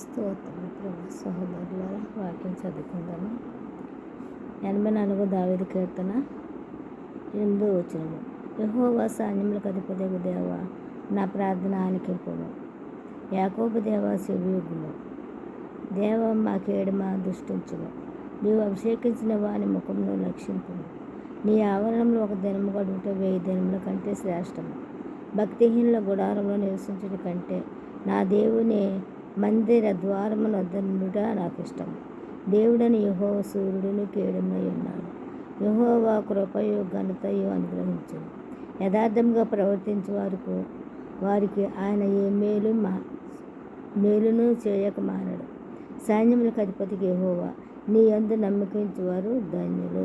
స్తోత్రం ప్రభు. సహోదరులారా, వాక్యం చదువుకుందాము. 84 దావీదు కీర్తన 8వ వచనము. యెహోవా సైన్యములకు అధిపతియగు దేవా, నా ప్రార్థన ఆలకింపుము. యాకోబు దేవా, చెవియొగ్గుము. దేవా, మా కేడమ దృష్టించుము. నీవు అభిషేకించిన వాని ముఖమును లక్షింపుము. నీ ఆవరణంలో ఒక దినము గడుపుట 1000 దినముల కంటే శ్రేష్టము. భక్తిహీనుల గుడారంలో నివసించుట కంటే నా దేవుని మందిర ద్వారమున వద్ద నుండుట నాకు ఇష్టం. దేవుడని యెహోవా సూర్యుడును కేడమునై ఉన్నాడు. యెహోవా కృపయు ఘనతయు అనుగ్రహించును. యథార్థంగా ప్రవర్తించు వారికి ఆయన ఏ మేలును చేయక మానడు. సైన్యములకు అధిపతికి యెహోవా, నీ యందు నమ్మకించువారు ధన్యులు.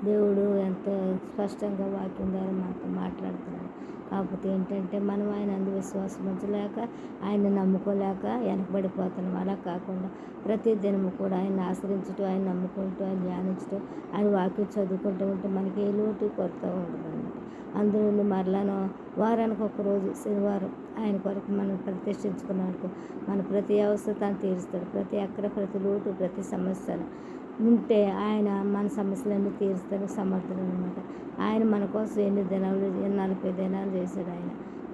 దేవుడు ఎంతో స్పష్టంగా వాక్యం ద్వారా మాతో మాట్లాడుతున్నాడు. కాకపోతే ఏంటంటే మనం ఆయన అందు విశ్వాసం ఉంచలేక, ఆయన నమ్ముకోలేక వెనకబడిపోతున్నాం. అలా కాకుండా ప్రతి దినము కూడా ఆయన ఆశ్రయించుతూ, ఆయన నమ్ముకుంటూ, ఆయన ధ్యానించుతూ, ఆయన వాక్యం చదువుకుంటూ ఉంటే మనకి ఏ లోటు కొరత ఉండదు అనమాట. అందులో మరలాను వారానికి ఒకరోజు శనివారం ఆయన కొరకు మనం ప్రతిష్ఠించుకున్నాడు. మన ప్రతి అవసరం తీరుస్తాడు. ప్రతి అక్కడ ప్రతి లోటు ప్రతి సమస్యను ఉంటే ఆయన మన సమస్యలన్నీ తీరుస్తానికి సమర్థుడు అనమాట. ఆయన మన కోసం 40 దినాలు చేశాడు.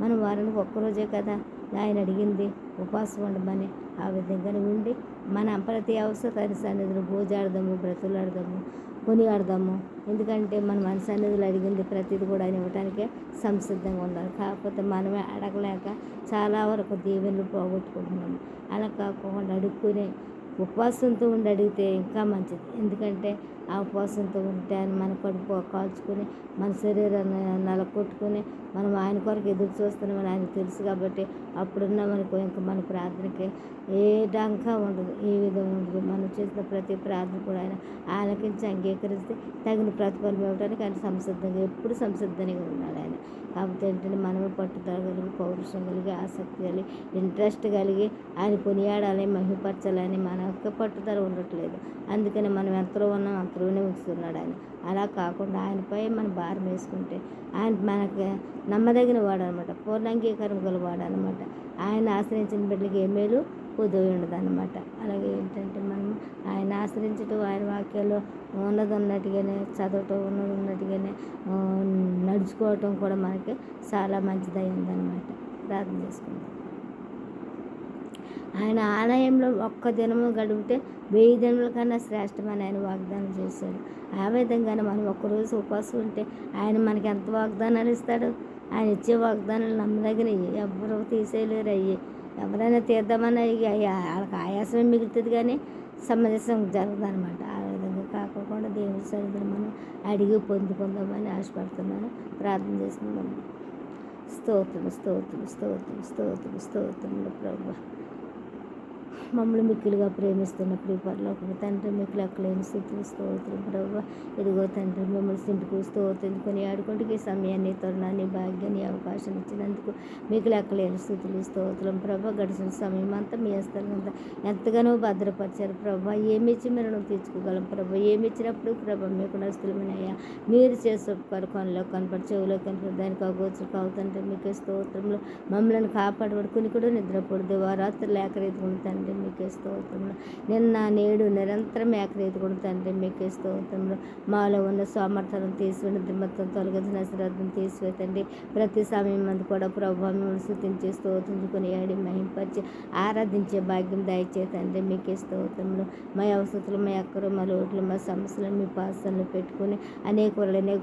మనం వారానికి ఒక్కరోజే కదా ఆయన అడిగింది ఉపవాసం ఉండమని. ఆ విధంగానే ఉండి మన ప్రతి అవసరం సన్నిధిలో గోజాడదాము, బ్రతులాడదాము, కొనియాడదాము. ఎందుకంటే మన సన్నిధిలో అడిగింది ప్రతిది కూడా ఆయన ఇవ్వడానికే సంసిద్ధంగా ఉండాలి. కాకపోతే మనమే అడగలేక చాలా వరకు దీవెనలు పోగొట్టుకుంటున్నాము. అలా కాకుండా అడుక్కునే ఉపవాసంతో ఉండి అడిగితే ఇంకా మంచిది. ఎందుకంటే ఆ ఉపవాసంతో ఉంటే ఆయన మన కడుపు కాల్చుకొని, మన శరీరాన్ని నలకొట్టుకొని మనం ఆయన కొరకు ఎదురు చూస్తున్నామని ఆయన తెలుసు. కాబట్టి అప్పుడున్న మనకు ఇంకా మన ప్రార్థనకి ఏ డంకా ఉండదు, ఏ విధం ఉండదు. మనం చేసిన ప్రతి ప్రార్థన కూడా ఆయన ఆలకించి అంగీకరిస్తే తగిన ప్రతిఫలం ఇవ్వడానికి ఆయన ఎప్పుడు సంసిద్ధంగా ఉన్నాడు ఆయన. కాకపోతే ఏంటంటే మనమే పట్టుదల కలిగి, పౌరుషం కలిగి, ఆసక్తి కలిగి, ఇంట్రెస్ట్ కలిగి ఆయన కొనియాడాలి, మహిమపరచాలని మన యొక్క పట్టుదల ఉండట్లేదు. అందుకని మనం ఎంతలో ఉన్నాం అంతలోనే ఉంచుతున్నాడు ఆయన. అలా కాకుండా ఆయనపై మనం భారం వేసుకుంటే ఆయన మనకి నమ్మదగిన వాడు అనమాట, పూర్ణాంగీకారం గలవాడు అనమాట. ఆయన ఆశ్రయించిన బిడ్డలకి ఏ మేలు కుదవి ఉండదు అనమాట. అలాగే ఏంటంటే మనం ఆయన ఆశ్రయించడం, ఆయన వాక్యాలు ఉన్నది ఉన్నట్టుగానే చదవటం, ఉన్నది ఉన్నట్టుగానే నడుచుకోవటం కూడా మనకి చాలా మంచిదై ఉందన్నమాట. ప్రార్థన చేసుకుంటాం. ఆయన ఆలయంలో ఒక్క దినము గడిపితే 1000 దినముల కన్నా శ్రేష్టమని ఆయన వాగ్దానం చేశాడు. ఆ విధంగానే మనం ఒక్కరోజు ఉపవాసం ఉంటే ఆయన మనకి ఎంత వాగ్దానాలు ఇస్తాడు. ఆయన ఇచ్చే వాగ్దానాలు నమ్మదగినవి, ఎవరు తీసేయలేరు. ఎవరైనా తీద్దామని వాళ్ళకి ఆయాసమే మిగులుతుంది కానీ సమంజసం జరగదు అనమాట. ఆ విధంగా కాకుండా దేవుడి సన్నిధిని మనం అడిగి పొందుకుందామని ఆశపడుతున్నాను. ప్రార్థన చేసుకుందాం. స్తోత్రం, స్తోత్రం, స్తోత్రం, స్తోత్రం, స్తోత్రములు ప్రభువా. మమ్మల్ని మిక్కిలుగా ప్రేమిస్తున్న పరలోకపు తండ్రి, మీకు లెక్కలేని స్థితులు స్తోత్రం ప్రభువా. ఇదిగో తండ్రి, మిమ్మల్ని సింటుకు స్తోత్రం కొనియాడుకుంటూ ఈ సమయాన్ని, తరుణాన్ని, భాగ్యాన్ని, అవకాశం ఇచ్చినందుకు మీకు లెక్కలేని స్థితులు స్తోత్రం ప్రభా. గడిచిన సమయం అంతా మీ హస్తాలంతా ఎంతగానో భద్రపరిచారు ప్రభా. ఏమి ఇచ్చి మీరు తీర్చుకోగలం ప్రభా. ఏమి ఇచ్చినప్పుడు ప్రభా మీకు నస్తులమైనయ్యా. మీరు చేసే ఉపకారు కొనలో కనపడి, చెవులో కనపడి, దానికి అగోచరు కావుతంటే మీకే స్తోత్రంలో మమ్మల్ని కాపాడబడి కూడా నిద్రపడు వారాత్రులు ఏకరీతి తండ్రి మీకే స్తోత్రంలో. నిన్న నేడు నిరంతరం ఏకరీతి తండ్రి మీకే స్తోత్రంలో. మాలో ఉన్న సామర్థ్యం తీసివేయండి, దిమ్మత్వం తొలగించిన శ్రద్ధం తీసివేతండి. ప్రతి సమయం మంది కూడా ప్రభావం స్థుతించి స్తోత్రించుకొని ఏడి మహింపరిచి ఆరాధించే భాగ్యం దయచేతండి మీకే స్తోత్రంలో. మా అవసరాలు, మా అక్కరు, మా లోట్లు, మా సమస్యలను మీ పాసనలు పెట్టుకుని అనేక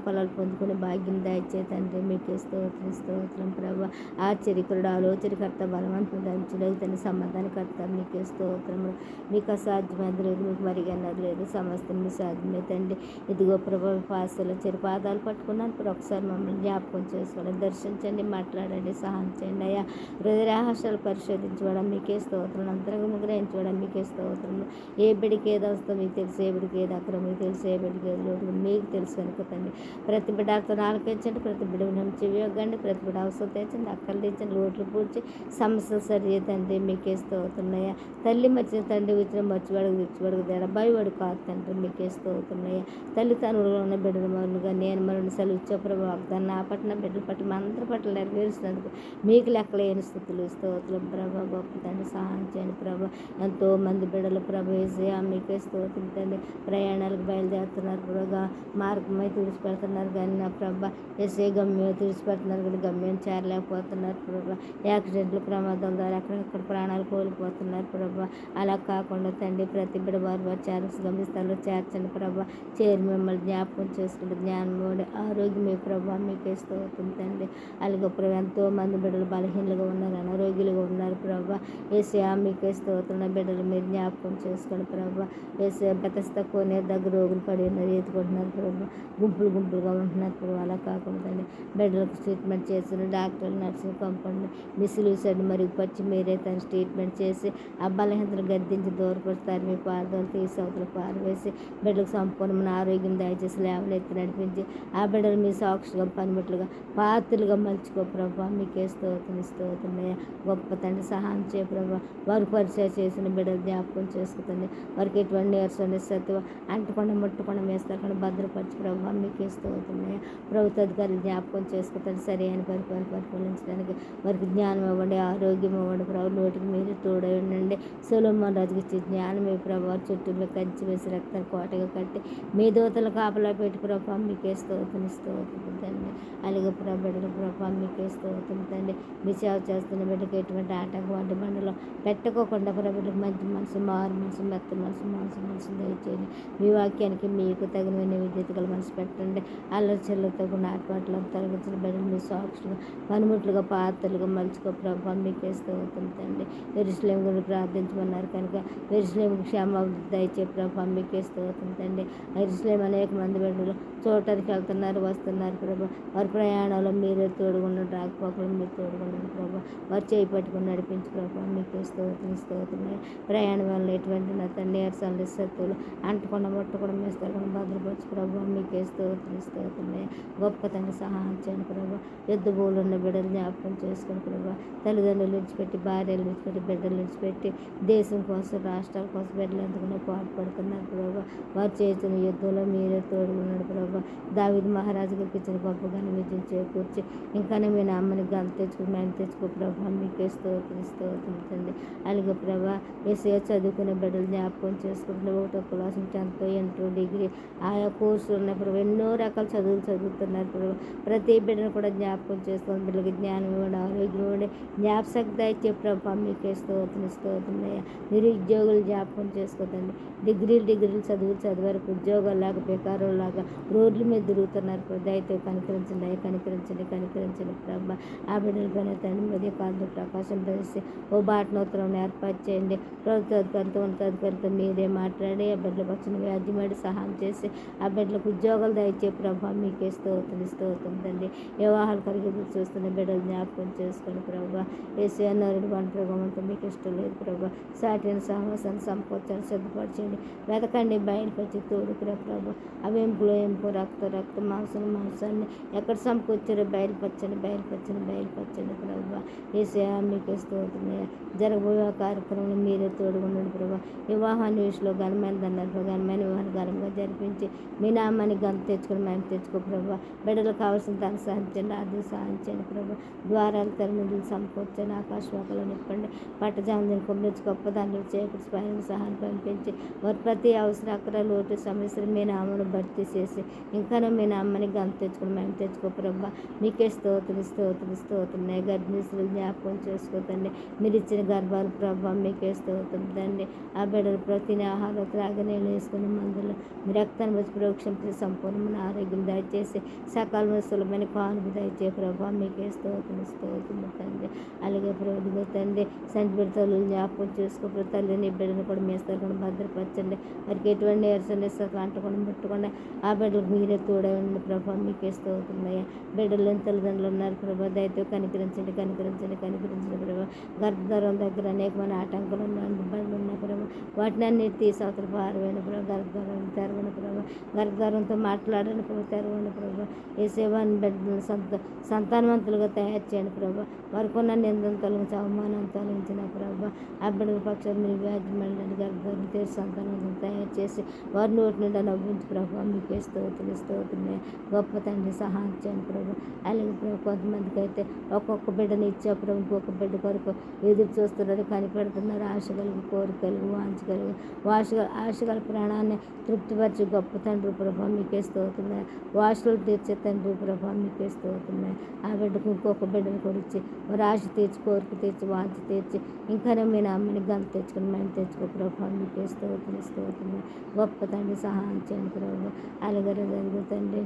ఫలాలు పొందుకుని భాగ్యం దయచేతండి మీకే స్తోత్రం ప్రభా. ఆశ్చర్యకరుడు, ఆలోచనకర్త, బలవంతుడు, దంచుడు, తన సమాధానకర్త మీకే స్తోత్రములు. మీకు అసాధ్యమైనది లేదు, మీకు మరిగన్నది లేదు, సమస్తం మీ సాధ్యమే తండ్రి. ఇదిగో ప్రభా, పాసలు చిరుపాదాలు పట్టుకున్నాను. ఇప్పుడు ఒకసారి మమ్మల్ని జ్ఞాపకం చేసుకోండి, దర్శించండి, మాట్లాడండి, సహాయం చేయండి అయ్యా. హృదయరహస్యాలు పరిశోధించడం మీకే స్తోత్రం, అంతరంగము గ్రహించడం మీకే స్తోత్రములు. ఏ బిడికి ఏది వస్తుందో మీకు తెలుసు, ఏ బిడికి ఏది అక్కడ మీకు తెలుసు, ఏ బిడికి ఏది లోటు మీకు తెలుసు కనుక తండ్రి. ప్రతి బిడ్డతో ఆలకించండి, ప్రతి బిడ్డ చెవియొగ్గండి, ప్రతి బిడ్డ అవసరం తెచ్చండి, అక్కలు తెచ్చండి, లోట్లు పూడ్చి సమస్యలు సరి తండ్రి మీకే స్తోత్రమయ్యా. తల్లి మర్చిన తండ్రి వచ్చిన మర్చివాడుకు తెచ్చివాడుకు ఎడబాయివాడు కాదు తండ్రి. మీకే స్తోత్రమయ్యా. తల్లిదండ్రులుగా ఉన్న బిడ్డల మరులుగా నేను మరొని సెలవు ప్రభు వాగ్దాన్ని నా పట్ల బిడ్డల పట్ల మా అందరి పట్ల నెరవేరుస్తున్నందుకు మీకు లెక్కలేని స్థుతులు స్తోత్రం ప్రభా. గొప్ప తండ్రి సహాయం చేయండి ప్రభా. ఎంతో మంది బిడ్డలు ప్రభు ఏసయ్యా మీకే స్తోత్రం తండ్రి. ప్రయాణాలకు బయలుదేరుతున్నారు ప్రభా, మార్గమై తుడిచిపెడుతున్నారు కానీ నా ప్రభా ఏసే గమ్యం తుడిచిపెడుతున్నారు కానీ గమ్యం చేరలేకపోతున్నారు ప్రభా. యాక్సిడెంట్లు ప్రమాదాల ద్వారా ఎక్కడెక్కడ ప్రాణాలు కోల్పోతున్నారు ప్రభా. అలా కాకుండా తండ్రి ప్రతి బిడ్డ వారు చేర్చి గమ్యస్థానంలో చేర్చండి ప్రభా. చేరి మిమ్మల్ని జ్ఞాపకం చేసుకుంటే జ్ఞానం ఆరోగ్యమే ప్రభా. మీకే స్తోత్రం తండ్రి. అలాగే ప్రభు ఎంతో మంది బిడ్డలు బలహీనలుగా ఉన్నారు, అనారోగ్యులుగా ఉన్నారు ప్రభా. ఏసయ్యా మీకే స్తోత్రం. బిడ్డలు మీరు జ్ఞాపకం చేసుకోండి ప్రభా. ఏసయ్యా బెతస్తా కోనే దగ్గర రోగులు పడి ఉన్నారు, ఎత్తుకుంటున్నారు ప్రభా. గుంపులుగా ఉంటున్నారు ప్రభా. అలా కాకుండా తండ్రి బిడ్డలకు ట్రీట్మెంట్ చేస్తున్న డాక్టర్లు, నర్సులు, కంపౌండర్ మిస్సులు సైడ్ మెరుగుపరిచి మీరే తన ట్రీట్మెంట్ చేసి ఆ బలహీనతలు గద్దించి దూరపరుస్తారు. మీ పాదలు తీసి అవతల పారవేసి బిడ్డలకు సంపూర్ణమైన ఆరోగ్యం దయచేసి లేవనెత్తి నడిపించి ఆ బిడ్డలు మీ సాక్షిగా పనిముట్లుగా పాత్రలుగా మలుచుకో ప్రభా. మీకే స్తోత్రమయ్యా. గొప్ప తండ్రి సహాయం చేయ ప్రభా. వారు పరిచయం చేసిన బిడ్డలు జ్ఞాపకం చేసుకుతండి. వారికి ఎటువంటి నీరసం సత్వ అంటకుండా ముట్టకుండా వేస్తారు భద్రపరిచి ప్రభా. మీకే స్తోత్రమయ్యా. ప్రభుత్వ అధికారులు జ్ఞాపకం చేసుకుంటారు సరైన పరిపాలించడానికి వారికి జ్ఞానం ఇవ్వండి, ఆరోగ్యం ఇవ్వండి ప్రభు. నోటికి మీరు తోడై ఉండండి. సొలొమోను రాజుకి ఇచ్చే జ్ఞానమే ప్రభావ. చుట్టూ కంచి వేసి రక్తాన్ని కోటగా కట్టి మీ దూతలు కాపలా పెట్టి ప్రభా. మీకే స్తోత్రం తండ్రి. అలాగే బిడ్డలు ప్రభా. మీకే స్తోత్రం తండ్రి. మీ సేవ చేస్తున్న బిడ్డకి ఎటువంటి ఆటంకం వంటి బండలో పెట్టుకోకుండా బిడ్డలకు మంచి మనసు, మారు మనసు, మెత్త మనసు దయచేయండి. మీ వాక్యానికి మీకు తగిన విద్యుత్ గల మనసు పెట్టండి. అల్లరి చెల్లెలతో కూడా ఆటపాటలను తొలగించిన బిడ్డలు మీ సాక్షులుగా పనిముట్లుగా పాత్రలుగా మలుచుకో ప్రభా. మీకే స్తోత్రం తండ్రి. యెరూషలేము గురించి ప్రార్థించమన్నారు కనుక యెరూషలేముకు క్షేమాభివృద్ధి దయచే ప్రభా. మీకే స్తోత్రం తండ్రి. యెరూషలేము అనేక మంది బిడ్డలు చూడటానికి వెళ్తున్నారు, వస్తున్నారు ప్రభా. వారి ప్రయాణంలో మీరే తోడుగుండండి, రాకపోకలు మీరు తోడుగుండండి ప్రభా. వారు చేయి పట్టుకుని నడిపించి ప్రభా. మీకే స్తోత్రం. ప్రయాణం వల్ల ఎటువంటి నా తండ్రి నీరసాలు సత్తులు అంటకుండా ముట్టకుండా వేస్తారు భద్రపరచు ప్రభా. మీకే స్తోత్రం. గొప్ప తండ్రి సహాయం చేయండి ప్రభా. యుద్ధ భూములు ఉన్న బిడ్డలు జ్ఞాపకం చేసుకుని ప్రభా. తల్లిదండ్రులు విడిచిపెట్టి, భార్యలు విడిచిపెట్టి, బిడ్డలు విడిచిపెట్టి దేశం కోసం, రాష్ట్రాల కోసం బిడ్డలు ఎంతగానో పాటుపడుతున్నారు ప్రభా. వారు చేస్తున్న యుద్ధంలో మీరే తోడుగున్నాడు ప్రభా. దావీదు మహారాజు గారికి ఇచ్చిన గొప్ప ఘన విజయం చేకూర్చి ఇంకానే మీ నామ్మని గంత తెచ్చుకుని మేము తెచ్చుకో ప్రభా. మీకే స్తోత్రం. అలాగే ప్రభా యేసయ్య చదువుకునే బిడ్డలు జ్ఞాపకం చేసుకుంటున్న 1వ క్లాస్, 10th, ఇంటర్, డిగ్రీ ఆయా కోర్సులు ఉన్న ప్రభా. ఎన్నో రకాల చదువులు చదువుతున్నారు ప్రభా. ప్రతి బిడ్డను కూడా జ్ఞాపకం చేసుకుని బిడ్డలకి జ్ఞానం ఇవ్వండి, ఆరోగ్యం ఇవ్వండి, జ్ఞాపశక్తి ఇచ్చే ప్రభా. మీకే స్తోత్రమయ్యా. నిరుద్యోగులు జ్ఞాపకం చేసుకోదండి. డిగ్రీలు చదివారు ఉద్యోగాల్లాగా బేకారులాగా రోడ్ల మీద తిరుగుతున్నారు ప్రభా. దయతో కనికరించండి ప్రభా. ఆ బిడ్డల పైన తండ్రి మీద కాదు ప్రకాశం పరిచి ఓ బాటనోత్తరం ఏర్పాటు చేయండి. ప్రభుత్వ అధికారితో ఉన్నతాధికారితో మీరే మాట్లాడి ఆ బిడ్డలకు వచ్చిన వ్యాధ్యమాడి సహాయం చేసి ఆ బిడ్డలకు ఉద్యోగాలు దయచే ప్రభా. మీకే స్తోత్రం తండ్రి. వివాహాలు కలిగి చూస్తున్న బిడ్డలు జ్ఞాపకం చేసుకోండి ప్రభా. యేసయ్య నరుడు ఒంటరిగా ఉంటే మీకు ఇష్టం లేదు ప్రభా. సాటిని సహవాసాన్ని సంకోచాన్ని సిద్ధపరచండి. వెతకండి, బయలుపరిచి తోడుకురా ప్రభా. అవి ఎంపు రక్త మాంసాన్ని ఎక్కడ సమకూర్చారో బయలుపరచండి ప్రభా. యేసయ్య మీకే స్తోత్రమయ్యా. జరగబోయే కార్యక్రమంలో మీరే తోడుగుండండి ప్రభా. వివాహాన్ని విషయంలో ఘనమైనది అన్నారు ప్రభా. ఘనమైన వివాహాన్ని ఘనంగా జరిపించి మీ నామాన్ని గంత తెచ్చుకొని మేము తెచ్చుకో ప్రభా. బిడ్డలకు కావాల్సిన దాన్ని సాధించండి, ఆర్థిక సాధించండి ప్రభా. ద్వారాలు తరనిధులు సమకూర్చండి, ఆకాశవాకలో నింపండి. పట్టజాములను కొమ్మించి గొప్ప దాంట్లో చేకూర్చి స్వయం సహాయం పంపించి వారి ప్రతి అవసర అక్కడ లోటు సమస్యలు మీ నామను భర్తీ చేసి ఇంకానూ మీ నామ్మని గంత తెచ్చుకుని మేము తెచ్చుకో ప్రభా. మీకే స్తోత్రం. గర్భిణీసులు జ్ఞాపకం చేసుకోతండి. మీరు ఇచ్చిన గర్భాలు ప్రభా. మీకే స్తోత్రం తండ్రి. ఆ బిడ్డలు ప్రతిని ఆహారం త్రాగి నీళ్ళు వేసుకుని మందులు మీ రక్తాన్ని వచ్చి ప్రోక్షించి సంపూర్ణమైన ఆరోగ్యం దయచేసి సకాలంలో సులభమైన కానుక దయచే ప్రభా. మీకే స్తోత్రం తండ్రి. అలాగే ప్రభుత్వ తండ్రి సంటి బిడ్డలు జ్ఞాపకం చేసుకో తల్లిని బిడ్డను కూడా మేస్తారు భద్రపరచండి. వారికి ఎటువంటి నీరసం అంటకుండా ముట్టకుండా ఆ బిడ్డలకు మీరే తోడై ఉండి ప్రభా. మీకే స్తోత్రమయ్యా. బిడ్డలు తల్లిదండ్రులు ఉన్నారు ప్రభా. దయతో కనికరించండి ప్రభా. గర్భధారం దగ్గర అనేకమైన ఆటంకాలు బండ్లు ఉన్నాయి ప్రభావ. వాటిని అన్నిటి తీసి అవతల పారవేయండి ప్రభావ. గర్భధారం తెరవండి ప్రభావ. గర్భధారంతో మాట్లాడండి ప్రభావ. తెరవండి ప్రభావ. ఏ సేవాన్ని బిడ్డలను సంతానవంతులుగా తయారు చేయండి ప్రభావ. వారికి ఉన్న నిందను తొలగించి అవమానాన్ని తొలగించిన ప్రభావ. ఆ బిడ్డల పక్షాలు మీరు వ్యాధి మళ్ళీ గర్భధారం తీసి సంతానవంతులు తయారు చేసి వారి నోటి నుండి నవ్వించి ప్రభావ. మీకే స్తోత్రులు గొప్ప తండ్రి సహాయం చేయండి ప్రభావ. అలాగే ప్రభావ కొంతమందికి అయితే ఒక్కొక్క బిడ్డని ఇచ్చే ప్రభు ఇంకొక బిడ్డ కొరకు ఎదురు చూస్తున్నారు, కనిపెడుతున్నారు. ఆశ కలిగి, కోరిక కలిగి, వాంఛ కలిగి, ఆశ గల ప్రాణాన్ని తృప్తిపరిచి గొప్ప తండ్రి ప్రభావ. మీకే స్తోత్రులు. వాసులు తీర్చే తండ్రి ప్రభావ. మీకే స్తోత్రులు. ఆ బిడ్డకు ఇంకొక బిడ్డను కూడా ఇచ్చి వారి ఆశ తీర్చి, కోరిక తీర్చి, వాంఛ తీర్చి ఇంకానే మీ నామ్మని గంత తెచ్చుకుని మేము తెచ్చుకో ప్రభావ. మీకే స్తోత్రులు. గొప్ప తండ్రి సహాయం చేయండి ప్రభావ. అలాగే జరుగుతండి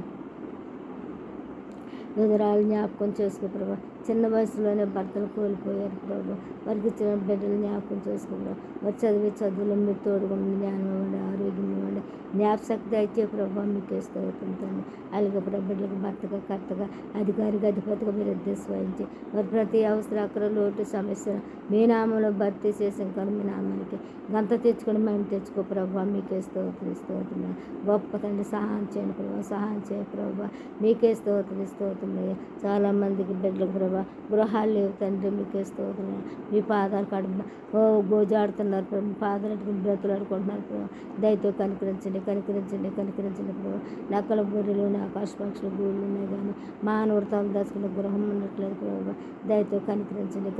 విధురాలు జ్ఞాపకం చేసుకో ప్రభావ. చిన్న వయసులోనే భర్తలు కోల్పోయారు ప్రభావ. వారికి ఇచ్చిన బిడ్డలు జ్ఞాపకం చేసుకో ప్రభావ. వారు చదువులో మీరు తోడుకుని జ్ఞానం ఇవ్వండి, ఆరోగ్యం ఇవ్వండి, జ్ఞాపశక్తి అయితే ప్రభావ. మీకే స్తోత్రులు. అలాగే ప్రభు బిడ్డలకు భర్తగా, కర్తగా, అధికారిగా, అధిపతిగా మీరు ఉద్దేశం వహించి వారి ప్రతి అవసర అక్కడ లోటు సమస్య మీ నామంలో భర్తీ చేసాం కానీ మీ నామానికి గంత తెచ్చుకొని మేము తెచ్చుకో ప్రభావ. మీకే స్తోత్రులు. గొప్ప తండ్రి సహాయం చేయండి ప్రభావ. సహాయం చేయ ప్రభావ. మీకే స్తోత్రులు. చాలామందికి బిడ్డలకు ప్రభావ గృహాలు లేవు తండ్రి. మీకే స్తోత్రులు. మీ పాదాలు గోజాడుతున్నారు ప్రభు. మీ పాదాలు బ్రతులాడుకుంటున్నారు ప్రభావ. దయతో కనికరించండి ప్రభావ. నక్కల గొర్రెలు, ఆకాశ పక్షులు గూళ్ళు ఉన్నాయి కానీ మానవుడితో దశకున్న గృహం ఉండట్లేదు ప్రభావ. దయతో కనికరించండి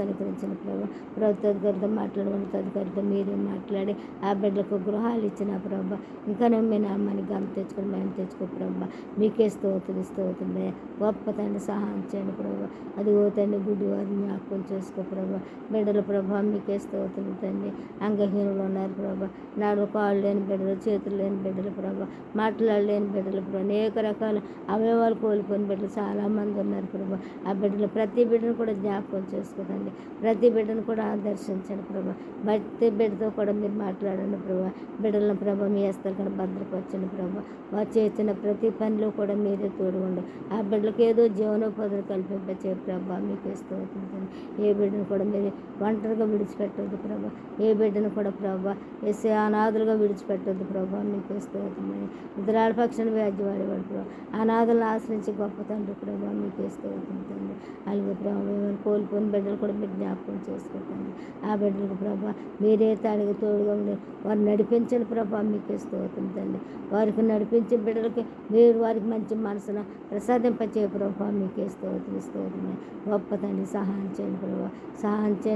ప్రభావ. ప్రభుత్వ అధికారితో మాట్లాడమని అధికారితో మీరే మాట్లాడి ఆ బిడ్డలకు గృహాలు ఇచ్చిన ప్రభావ. ఇంకా మీ నామాన్ని గంత తెచ్చుకొని మేము తెచ్చుకో ప్రభావ. మీకే స్తోత్రులు. గొప్ప తండ్రి సహాయం చేయండి ప్రభావ. అది ఓ తండ్రి గుడ్డి వారిని జ్ఞాపకం చేసుకో ప్రభావ. బిడ్డల ప్రభావ. మీకే స్తోత్రులు తండ్రి. అంగహీనులు ఉన్నారు ప్రభావ. నాడు కాళ్ళు లేని బిడ్డలు, చేతులు లేని బిడ్డలు ప్రభావ. మాట్లాడలేని బిడ్డలు ప్రభావ. అనేక రకాల అవయవాలు కోల్పోయిన బిడ్డలు చాలామంది ఉన్నారు ప్రభావ. ఆ బిడ్డలు ప్రతి బిడ్డను కూడా జ్ఞాపకం చేసుకోదండి. ప్రతి బిడ్డను కూడా ఆదర్శించండి ప్రభావ. ప్రతి బిడ్డతో కూడా మీరు మాట్లాడండి ప్రభావ. బిడ్డలను ప్రభావ మీ హస్తాలు కూడా భద్రపరచండి ప్రభావ. వారు చేసిన ప్రతి పనిలో కూడా మీరే తోడుకోండి. ఆ బిడ్డలకు ఏదో జీవనోపాధులు కల్పించే ప్రభావ. మీకు స్తోత్రులు. ఏ బిడ్డను కూడా మీరు ఒంటరిగా విడిచిపెట్టవద్దు ప్రభావ. ఏ బిడ్డను కూడా ప్రభావ వేసే అనాథులుగా విడిచిపెట్టవద్దు ప్రభావ. మీకు స్తోత్రులు. ఇతరాల పక్షాన్ని వ్యాజ్యవాడేవాడు ప్రభావ. అనాథులను ఆశ్రయించి గొప్ప తండ్రి ప్రభావ. మీకు స్తోత్రులు. అలాగే ప్రభావ కోల్పోయిన బిడ్డలు కూడా మీరు జ్ఞాపకం చేసుకోండి. ఆ బిడ్డలకు ప్రభావ మీరే తాడిగా తోడుగా ఉండి వారు నడిపించండి ప్రభావ. మీకు స్తోత్రులు. వారికి నడిపించే బిడ్డలకి మీరు వారికి మంచి మనసును ప్రసాదింపచే ప్రభావ. మీకే స్తోత్రులు. గొప్ప తండ్రి సహాయం చేయండి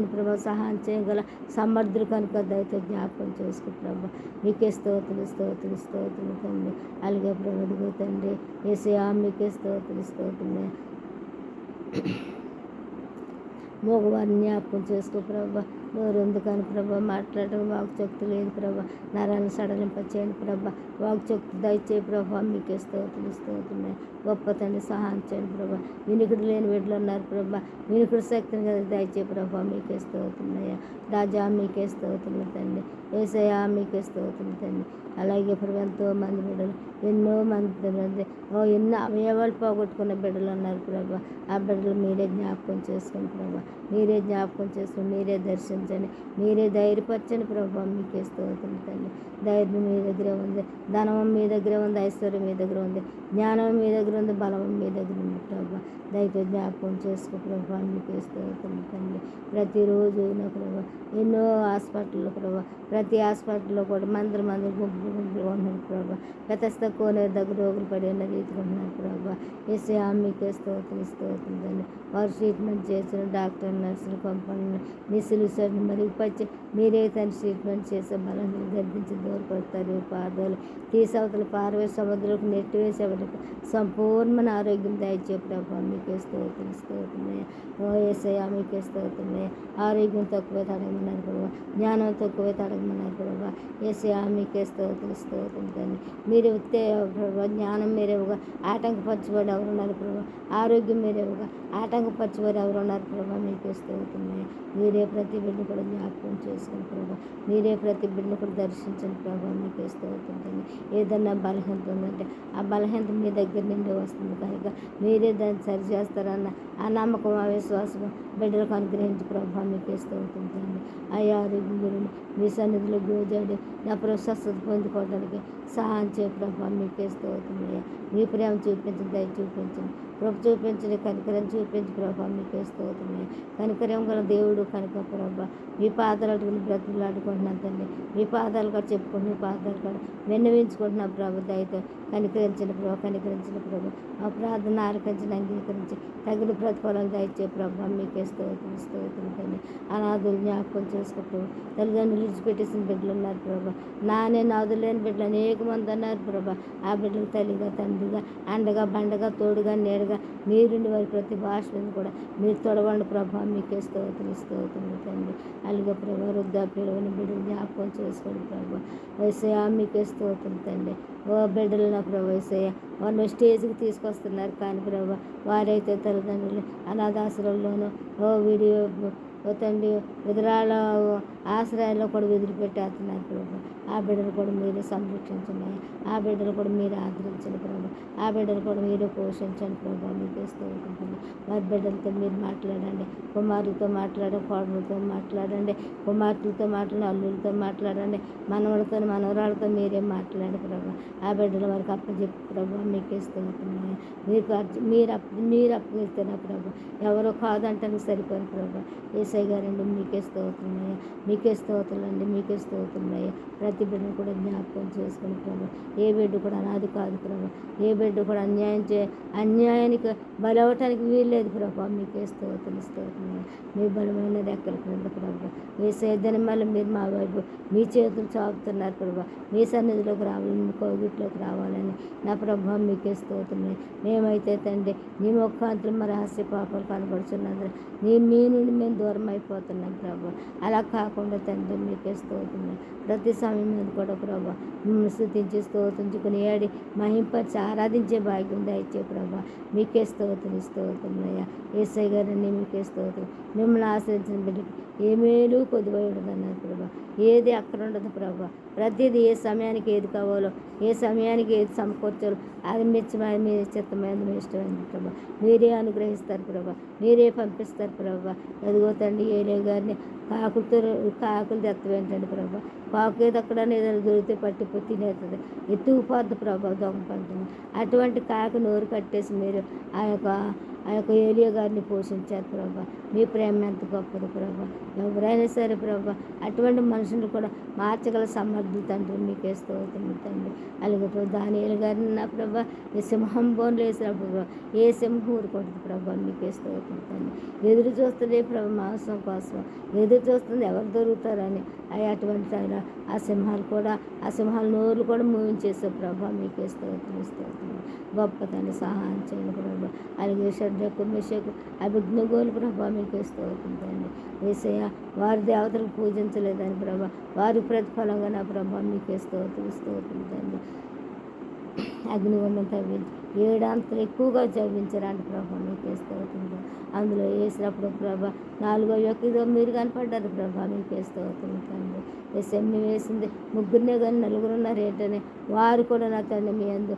ప్రభావ. సహాయం చేయగల సమర్థులు కనుక దయతో జ్ఞాపకం చేసుకో ప్రభావ. మీకే స్తోత్రులు తండ్రి. అలాగే ప్రభు తండ్రి యేసయ్యా మీకే స్తోత్రులు. మగవారిని జ్ఞాపకం చేసుకో ప్రభావ. నోరు ఉంది కానీ ప్రభావ మాట్లాడడం వాక్శక్తి లేదు ప్రభావ. నరాలను సడలింపచేయండి ప్రభావ. వాక్శక్తి దయచేయి ప్రభావ. మీకే స్తోత్రులు. గొప్ప తండ్రి సహాయం చేయండి ప్రభావ. వినికుడు లేని వీటిలో ఉన్నారు ప్రభావ. వినికుడు శక్తిని కదా దయచేయి ప్రభావ. మీకే స్తోత్రులయ్యా. రాజా మీకే స్తోత్రులు తండ్రి. యేసయ్యా మీకే స్తోత్రులు తండ్రి. అలాగే ప్రభు ఎంతో మంది బిడ్డలు, ఎన్నో అవయవాలు పోగొట్టుకున్న బిడ్డలు ఉన్నారు ప్రభావ. ఆ బిడ్డలు మీరే జ్ఞాపకం చేసుకోండి ప్రభావ. మీరే జ్ఞాపకం చేసుకుని మీరే దర్శించండి. మీరే ధైర్యపరచండి ప్రభావ. మీకే స్తోత్రులు తండ్రి. ధైర్యం మీ దగ్గర ఉంది, ధనం మీ దగ్గర ఉంది, ఐశ్వర్యం మీ దగ్గర ఉంది, జ్ఞానం మీ దగ్గర ఉంది, బలం మీ దగ్గర ఉంది ప్రభావ. దయతో జ్ఞాపకం చేసుకో ప్రభావ. మీకే స్తోత్రులు తండ్రి. ప్రతిరోజు నా ప్రభావ ఎన్నో హాస్పిటల్లో ప్రభావ. ప్రతి హాస్పిటల్లో కూడా మంది గుంపులు ఉంటున్నారు ప్రభావ. గతస్థ కోనే దగ్గర రోగులు పడి ఉన్న రీతిగా ఉన్నారు ప్రభావ. యేసయ్యా మీకే స్తోత్రులు తండ్రి. వారు ట్రీట్మెంట్ చేసిన డాక్టర్, నర్సులు, కంపౌండర్లు మీ సిలుసరిని మరియు మీరే తను ట్రీట్మెంట్ చేసే బలాన్ని గర్భించి దూరపడతారు. పాదాలు తీసవతలు పారవేసి సముద్రంలోకి నెట్టివేసేవారికి సంపూర్ణమైన ఆరోగ్యం దయచే ప్రభావ. మీకే స్తోత్రులు. ఓ యేసయ్యా మీకే స్తోత్రులు. ఆరోగ్యం తక్కువే తడగమన్నారు ప్రభావ. జ్ఞానం తక్కువే తడగమన్నారు ప్రభావ. యేసయ్యా మీకే స్తోత్రులు తండ్రి. మీరు ప్రభావ జ్ఞానం మీరేవుగా ఆటంకపరచబడి ఎవరున్నారు ప్రభావ. ఆరోగ్యం మీరేవుగా ఆటంకపరచబడి ఎవరున్నారు ప్రభావ. మీకే స్తోత్రులు. మీరే ప్రతి బిడ్డ కూడా జ్ఞాపకం చేసుకుని ప్రభా, మీరే ప్రతి బిడ్డను కూడా దర్శించండి ప్రభా. మీకు స్తోత్రం. ఏదన్నా బలహీనత ఉందంటే ఆ బలహీనత మీ దగ్గర నుండి వస్తుంది కనుక మీరే దాన్ని సరి చేస్తారన్న ఆ నమ్మకం, ఆ విశ్వాసం బిడ్డలకు అనుగ్రహించి ప్రభా. మీకు స్తోత్రం తండ్రి. అయ్యా ఆరోగ్యం గురించి మీ సన్నిధిలో గోజాడి నా స్వస్థత పొందుకోవడానికి సహాయం చేయ ప్రభా. మీకే స్తోత్రమయ్యా. మీ ప్రేమ చూపించండి, దయ చూపించండి, కృప చూపించండి, కనికరం చూపించి ప్రభా. మీకే స్తోత్రమయ్యా. కనికరం గల దేవుడు కనుక ప్రభా మీ పాదాలు అడుగుని బ్రతులాడుకుంటున్నాను తండ్రి. మీ పాదాలు కూడా చెప్పుకుంటున్నాను, మీ పాదాలు కూడా విన్నవించుకుంటున్నాను ప్రభు. దయతో కనికరించిన ప్రభు, కనికరించిన ప్రభు. ఆ ప్రార్థన ఆలకించిన అంగీకరించి తగిన ప్రతిఫలం దయచే ప్రభా. మీకే స్తోత్రం తండ్రి. అనాథులు జ్ఞాపకం చేసుకుంటూ తల్లిదండ్రులు విడిచిపెట్టేసిన బిడ్డలు ఉన్నారు ప్రభా. నానే నాదులు లేని బిడ్డలు అనేక మంది ఉన్నారు ప్రభా. ఆ బిడ్డలకు తల్లిగా, తండ్రిగా, అండగా, బండగా, తోడుగా, నీడగా మీరుండి వారి ప్రతి భాషలను కూడా మీరు తొడవండి ప్రభా. మీకే స్తోత్రం తండ్రి. అలాగే ప్రభా వృద్ధాప్యులైన బిడ్డలు జ్ఞాపకం చేసుకోండి ప్రభా. యేసయ్యా మీకే స్తోత్రం తండ్రి. ఓ బిడ్డలు నా ప్రభా యేసయ్యా వాళ్ళు స్టేజ్కి తీసుకొస్తున్నారు కానీ ప్రభా వారైతే తల్లిదండ్రులు అనాథాశ్రమంలోనూ వీడియో తండ్రి విధురాల ఆశ్రయాల్లో కూడా వదిలిపెట్టేస్తున్నారు ప్రభా. ఆ బిడ్డలు కూడా మీరే సంరక్షించండి, ఆ బిడ్డలు కూడా మీరు ఆదరించండి ప్రభా. ఆ బిడ్డలు కూడా మీరే పోషించండి ప్రభా. మీకు స్తోత్రం. వారి బిడ్డలతో మీరు మాట్లాడండి, కుమారులతో మాట్లాడండి, కోడలతో మాట్లాడండి, కుమార్తెలతో మాట్లాడండి, అల్లులతో మాట్లాడండి, మనవలతో మనవరాలతో మీరే మాట్లాడండి ప్రభా. ఆ బిడ్డల వారికి అప్పచెప్పి ప్రభా. మీకే స్తోత్రం. మీరు అప్పగిస్తున్నా ప్రభా. ఎవరో కాదంటానికి సరిపోయిన ప్రభా. యేసయ్య గారండి మీకే స్తోత్రమయ్యా. మీకే స్తోత్రాలండి, మీకే స్తోత్రమయ్యా. ప్రతి బిడ్డను కూడా జ్ఞాపకం చేసుకుని ప్రభా. ఏ బిడ్డ కూడా అనాది కాదు ప్రభా. ఏ బిడ్డ కూడా అన్యాయానికి బలవటానికి వీల్లేదు ప్రభా. మీకే స్తోత్రమయ్యా. మీ బలమైన రెక్కల క్రింద ప్రభా. మీ సేద్యాన్ని మళ్ళీ మీరు మా వైపు మీ చేతులు చాపుతున్నారు ప్రభా. మీ సన్నిధిలోకి రావాలని, మీ కోగిట్లోకి రావాలని నా ప్రభా. మీకే స్తోత్రమే. మేమైతే తండ్రి నీ ముఖాంతరం మా రహస్య పాపాలు కనబడుతున్నందుకు మీ నుండి మేము దూరం అయిపోతున్నాం ప్రభా. అలా కాకుండా తండ్రి మీకే స్తోత్రమే. ప్రతి సమయం మీద కూడా ప్రభా స్తుతించి స్తోత్రించుకుని ఏడి మహింపరిచి ఆరాధించే భాగ్యం దయచే ప్రభా. మీకే స్తోత్రమయ్యా. యేసయ్య గారిని మీకే స్తోత్రం. మిమ్మల్ని ఆశ్రయించిన బిడ్డకి ఏ మేలు కొద్దిగా ఉండదన్నారు ప్రభా. ఏది అక్కడ ఉండదు ప్రభా. ప్రతిదీ ఏ సమయానికి ఏది కావాలో, ఏ సమయానికి ఏది సమకూర్చాలో అది మెచ్చమైన మీ చిత్తమైనది, మీ ఇష్టమైనది ప్రభా. మీరే అనుగ్రహిస్తారు ప్రభా. మీరే పంపిస్తారు ప్రభా. ఎదుగో తండ్రి ఏలే గారిని కాకులు తెత్తవేంటండి ప్రభా. కాకు ఏది అక్కడ ఏదైనా దొరికితే పట్టిపోయి తినేస్తుంది, ఎత్తుకుపోద్ది ప్రభా దొంగ పంటని. అటువంటి కాకు నోరు కట్టేసి మీరు ఆ యొక్క ఏలియా గారిని పోషించారు ప్రభా. మీ ప్రేమ ఎంత గొప్పది ప్రభా. ఎవరైనా సరే ప్రభా అటువంటి మనుషులు కూడా మార్చగల సమర్థులు తండ్రి. మీకే స్తోత్రం తండ్రి. అలాగే ప్రభా దానియేలు గారిని నా ప్రభా ఈ సింహం బోన్లు వేసినప్పుడు ప్రభా ఏ సింహం ఊరుకుంటుంది ప్రభా. మీకే స్తోత్రం తండ్రి. ఎదురు చూస్తుంది ప్రభా మాంసం కోసం, ఎదురు చూస్తుంది ఎవరు దొరుకుతారని. అటువంటి ఆ సింహాల నోర్లు కూడా మూవించేసే ప్రభా. మీకే స్తోత్రం. గొప్ప తండ్రి సహాయం చేయండి ప్రభా. అలాగే షడ్రకు మెషకు అభిజ్ఞగోలు ప్రభా. మీకే స్తోత్రం తండ్రి. యేసయ్య వారి దేవతలకు పూజించలేదని ప్రభా వారి ప్రతిఫలంగా నా ప్రభా. మీకే స్తోత్రం తండ్రి. అగ్నిగుండం తవ్వించి 7 అంతలు ఎక్కువగా జపించరాంటి ప్రభా. మీకే స్తోత్రం. అందులో వేసినప్పుడు ప్రభా 4వ వ్యక్తిగా మీరు కనపడ్డారు ప్రభా. మీకే స్తోత్రం తండ్రి. ఎస్ఎంని వేసింది ముగ్గురినే కానీ 4 ఉన్నారు ఏంటని వారు కూడా నా తండ్రి మీ అందు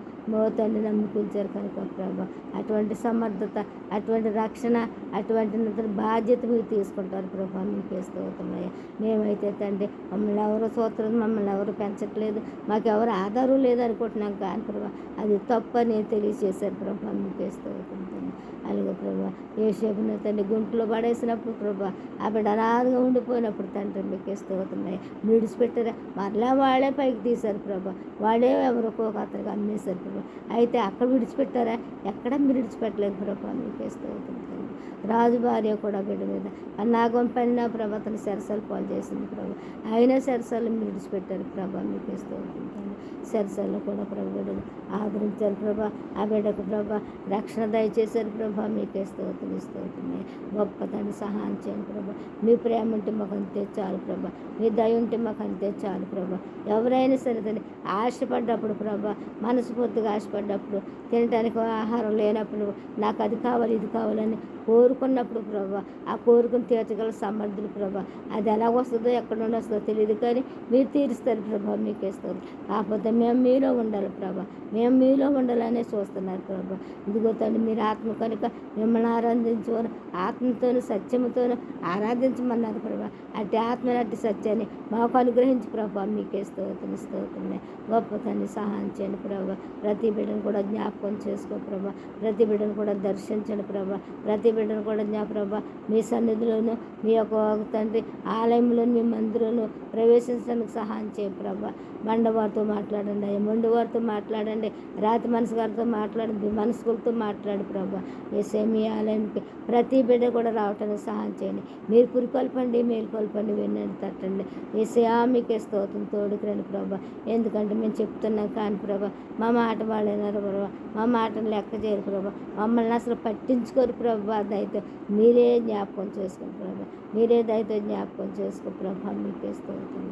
తండ్రి నమ్ముకుంచారు కనుక ప్రభా అటువంటి సమర్థత, అటువంటి రక్షణ, అటువంటి బాధ్యత మీరు తీసుకుంటారు ప్రభా. మీకే స్తోత్రమయ్యా. మేమైతే తండ్రి మమ్మల్ని ఎవరు స్తోత్రం, మమ్మల్ని ఎవరు పెంచట్లేదు, మాకెవరు ఆధారం లేదనుకుంటున్నాం కానీ ప్రభా అది తప్పని తెలియజేశారు ప్రభా. మీకే స్తోత్రం తండ్రి. అలాగే ప్రభా యేసేపుని తండ్రి గుంట్లో పడేసినప్పుడు ప్రభా ఆ బిడ్డ అనాథగా ఉండిపోయినప్పుడు తండ్రి మీకే స్తోత్రమయ్యా. విడిచిపెట్టారా మరలా వాళ్ళే పైకి తీశారు ప్రభా. వాళ్ళే ఎవరికో అతనికి అమ్మేశారు ప్రభా. అయితే అక్కడ విడిచిపెట్టారా? ఎక్కడ మీరు విడిచిపెట్టలేదు ప్రభా. మీకే స్తోత్రం తండ్రి. రాజు భార్య కూడా బిడ్డ మీద నాగం పడిన ప్రభా అతను సరసాలు పాలు చేసింది ప్రభా. అయినా సరసాలు మీరు విడిచిపెట్టారు ప్రభా. మీకే స్తోత్రం తండ్రి. సరసాల్లో కూడా ప్రభు బిడ్డలు ఆదరించారు ప్రభా. ఆ బిడ్డకు ప్రభా రక్షణ దయచేశారు ప్రభా. మీకే స్తోత్రమే. గొప్ప తండ్రి సహాయం చేయండి ప్రభా. మీ ప్రేమ ఉంటే మాకు అంతే చాలు ప్రభా. మీ దయ ఉంటే మాకు అంతే చాలు ప్రభా. ఎవరైనా సరే తండ్రి ఆశపడ్డప్పుడు ప్రభా మనస్ఫూర్తిగా ఆశపడ్డప్పుడు తినడానికి ఆహారం లేనప్పుడు నాకు అది కావాలి ఇది కావాలని కోరుకున్నప్పుడు ప్రభా ఆ కోరికను తీర్చగల సమర్థులు ప్రభా. అది ఎలా వస్తుందో ఎక్కడ నుండి వస్తుందో తెలియదు, కానీ మీరు తీరుస్తారు ప్రభా. మీకు ఇస్తుంది కాకపోతే మేము మీలో ఉండాలి ప్రభా. మేము మీలో ఉండాలనే చూస్తున్నారు ప్రభా. ఇదిగో తండ్రి మీరు ఆత్మ కనుక మిమ్మల్ని ఆరాధించుకొని ఆత్మతోనూ సత్యముతోనూ ఆరాధించమన్నారు ప్రభా. అట్టి ఆత్మ అట్టి సత్యాన్ని మాకు అనుగ్రహించి ప్రభా. మీకే స్తోత్రం గొప్ప తండ్రి సహాయం చేయండి ప్రభా. ప్రతి బిడ్డను కూడా జ్ఞాపకం చేసుకో ప్రభా. ప్రతి బిడ్డను కూడా దర్శించండి ప్రభా. ప్రతి బిడ్డను కూడా ప్రభా మీ సన్నిధిలోను మీ యొక్క తండ్రి ఆలయంలో మీ మందిరంలో ప్రవేశించడానికి సహాయం చేయ ప్రభా. బండవారితో మాట్లాడండి, మొండివారితో మాట్లాడండి, రాతి మనసు గారితో మాట్లాడండి, మనసులతో మాట్లాడు ప్రభా. ఏసే మీ ఆలయానికి ప్రతి బిడ్డ కూడా రావటానికి సహాయం చేయండి. మీరు పురికొల్పండి, మేలుకొల్పండి, వినండి, తట్టండి. ఏసే మీకే స్తోత్రం. తోడుకు రండి ప్రభా. ఎందుకంటే మేము చెప్తున్నాం కానీ ప్రభా మా మాట వాళ్ళేనారు ప్రభా. మా మాటను లెక్క చేయరు ప్రభా. మమ్మల్ని అసలు పట్టించుకోరు ప్రభా. దయతో మీరే జ్ఞాపకం చేసుకోండి ప్రభా. మీరే దయతో జ్ఞాపకం చేసుకో ప్రభా. మీకే స్తోత్రం.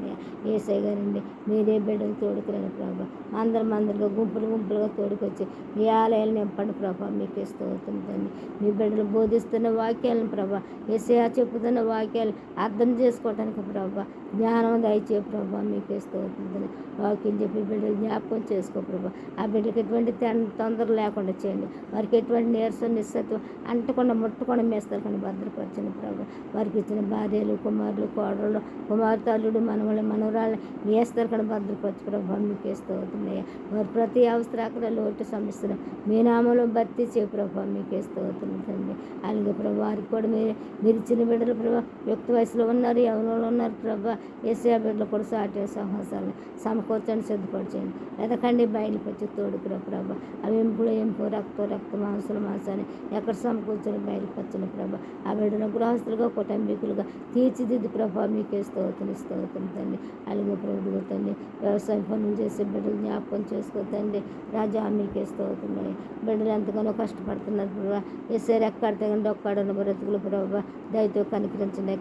ఏసై గారండి మీరే బిడ్డలు తోడుకురండి ప్రభా. అందరుగా గుంపులుగా తోడుకొచ్చి మీ ఆలయాలు నింపండి ప్రభా. మీకే స్తోత్రం తండ్రి. మీ బిడ్డలు బోధిస్తున్న వాక్యాలను ప్రభా, ఏసయ్య చెప్పుతున్న వాక్యాలు అర్థం చేసుకోవటానికి ప్రభా జ్ఞానం దయచే ప్రభా. మీకే స్తోత్రం తండ్రి. వాక్యం చెప్పి బిడ్డలు జ్ఞాపకం చేసుకో ప్రభా. ఆ బిడ్డలకు ఎటువంటి తొందర లేకుండా చేయండి. వారికి ఎటువంటి నీరసం నిస్సత్వం అంటకుండా ముట్టకుండా మేస్తారు కానీ భద్రపరచండి ప్రభా. వారికి ఇచ్చిన భార్యలు కుమారులు కోడళ్ళు కుమార్తెలు మనవరాళ్ళు వేస్తారు కానీ భద్రపరచు ప్రభా. మీకే స్తోత్రమయ్యా. వారు ప్రతి అవసరాకర లోటు సమస్యలు మీ నామంలో భర్తీ చే ప్రభా. మీకే స్తోత్రం తండ్రి. అలాగే ప్రభా వారికి కూడా మీరు ఇచ్చిన బిడ్డలు ప్రభా యుక్త వయసులో ఉన్నారు, ఎవరిలో ఉన్నారు ప్రభా. ఏసయ్య బిడ్డలు కూడా సాటి సహసాలను సమకూర్చండి, సిద్ధపరచండి. ఎదకండి బయలుపరిచి తోడుకురా ప్రభా. అవి ఎంపు రక్త మాంసాన్ని ఎక్కడ సమకూర్చని బయలుపరచండి ప్రభా. ఆ బిడ్డలు గృహస్థులుగా కుటుంబీకులుగా తీర్చిదిద్దు ప్రభా. మీకే స్తోత్రం తండ్రి. అలాగే ప్రభు తండ్రి వ్యవసాయం పనులు చేసే బిడ్డలు జ్ఞాపకం చేసుకోతండి రాజా. మీకే స్తోత్రం. బిడ్డలు ఎంతగానో కష్టపడుతున్నారు ప్రభా. ఏసే రెక్కడితే కానీ ఒక్కడన్న బ్రతుకులు ప్రభా. దయతో కనికరించండి.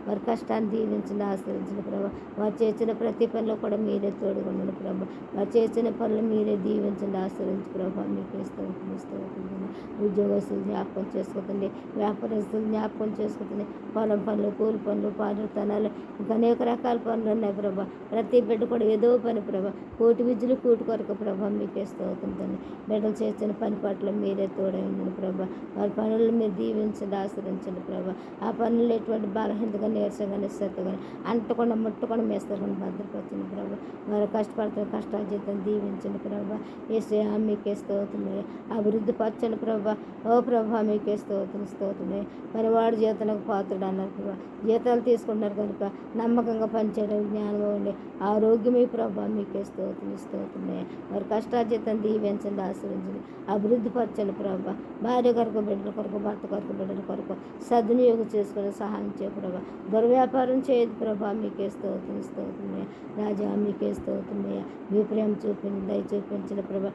వారి కష్టాన్ని దీవించండి, ఆశ్రయించండి ప్రభా. వారు చేసిన ప్రతి పనిలో కూడా మీరే తోడుగా ఉండండి ప్రభా. వారు చేసిన పనులు మీరే దీవించండి, ఆశ్రయించి ప్రభా. మీకే స్తోత్రం. ఉద్యోగస్తులు జ్ఞాపకం చేసుకోతండి, వ్యాపారస్తులు జ్ఞాపకం చేసుకోతండి. పొలం పనులు, కూలి పనులు, పాడుతనాలు, ఇంకా అనేక రకాల పనులు ఉన్నాయి ప్రభా. ప్రతి బిడ్డ కూడా ఏదో పని ప్రభా. కోటి విద్యలు కూటి కొరకు ప్రభా. మీకే స్తోత్రం తండ్రి. బిడ్డలు చేసిన పని పట్ల మీరే తోడైండండి ప్రభా. వారి పనులను మీరు దీవించండి, ఆశ్రయించండి ప్రభా. ఆ పనులు ఎటువంటి బలహీనతగా నీరసంగా నిస్సత్తుగా అంటకుండా ముట్టకుండా మేస్తారు భద్రపరచండి ప్రభా. వారు కష్టపడుతున్న కష్టాల జీతం దీవించండి ప్రభా. ఏసయ్య మీకే స్తోత్రం. అభివృద్ధి పరచండి ప్రభా. ఓ ప్రభా మీకే స్తోత్రం. మరి వాడు జీతానికి పాత్రుడు అన్నారు ప్రభా. జీతాలు తీసుకుంటున్నారు కనుక నమ్మకంగా పనిచేయడం జ్ఞానం ఉండి ఆరోగ్యమే ప్రభా. మీకే స్తోత్రం. వారి కష్టార్జితం దీవించండి, ఆశ్రయించండి, అభివృద్ధి పరచండి ప్రభా. భార్య కొరకు బిడ్డల కొరకు భర్త కొరకు బిడ్డల కొరకు సద్వినియోగం చేసుకుని సహాయం చేయ ప్రభా. దుర్వ్యాపారం చేయదు ప్రభా. మీకే స్తోత్రం రాజా. మీకే స్తోత్రం. మీ ప్రేమ చూపించండి, దయ చూపించండి ప్రభా.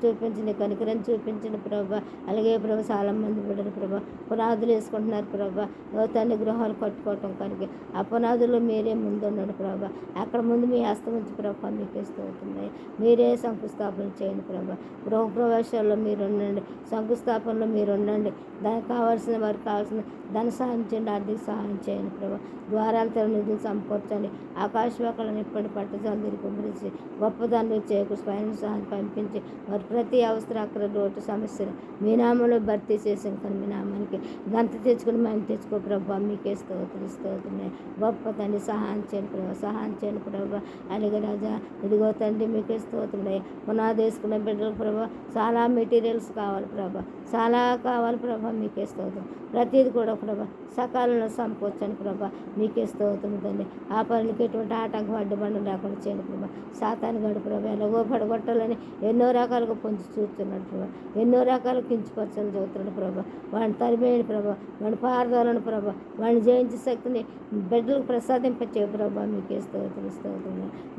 చూపించండి, కనికరం చూపించండి ప్రభా. అలాగే ప్రభా చాలా మంది బిడ్డలు ప్రభా పునాదులు వేసుకుంటున్నారు ప్రభా. తండ్రి గృహాలు కట్టుకోవటం కనుక ఆ పునాదుల్లో మీరే ముందు ఉన్నాడు ప్రభా. అక్కడ ముందు మీ హస్తం ఉంచి ప్రభా. మీకే స్తోత్రం. మీరే శంకుస్థాపన చేయండి ప్రభా. గృహ ప్రవేశాల్లో మీరు ఉండండి, శంకుస్థాపనలో మీరు ఉండండి. దానికి కావాల్సిన వారికి కావాల్సిన ధన సహాయం చేయండి, ఆర్థిక సహాయం చేయండి ప్రభా. ద్వారాలు తెర నిధులు సమకూర్చండి. ఆకాశవాకాలను ఇప్పటి పట్టుదల తిరిగి గొప్పదాన్ని చేకూర్చి పైన సహాయం పంపించి వారి ప్రతి అవసరం అక్కడ లోటు సమస్యలు మీ నామంలో భర్తీ చేసాం కానీ మీ నామానికి గంత తెచ్చుకుని మేము తెచ్చుకో ప్రభా. మీకే స్తోత్రం. గొప్ప తండ్రి సహాయం చేయండి ప్రభా. అలాగే రాజా ఇదిగో తండ్రి మీకే స్తోత్రం. పునాది వేసుకున్న బిడ్డలకు ప్రభా చాలా మెటీరియల్స్ కావాలి ప్రభా. మీకే స్తోత్రం. ప్రతిది కూడా ప్రభా సకాలంలో సమకూర్చండి ప్రభా. మీకే స్తోత్రం తండ్రి. ఆ పనులకి ఎటువంటి ఆటంకం అడ్డుబండ లేకుండా చేయండి ప్రభా. సాతాను గడు ప్రభా ఎలాగో పడగొట్టాలని ఎన్నో రకాలుగా పొంచి చూస్తున్నాడు ప్రభా. ఎన్నో రకాలు కించపరచాలని చదువుతున్నాడు ప్రభా. వాడిని తరిమేయండి ప్రభా. వాడిని పారదాలను ప్రభా. వాడిని జయించే శక్తిని బిడ్డలకు ప్రసాదింపచే ప్రభా. మీకే స్తోత్రం.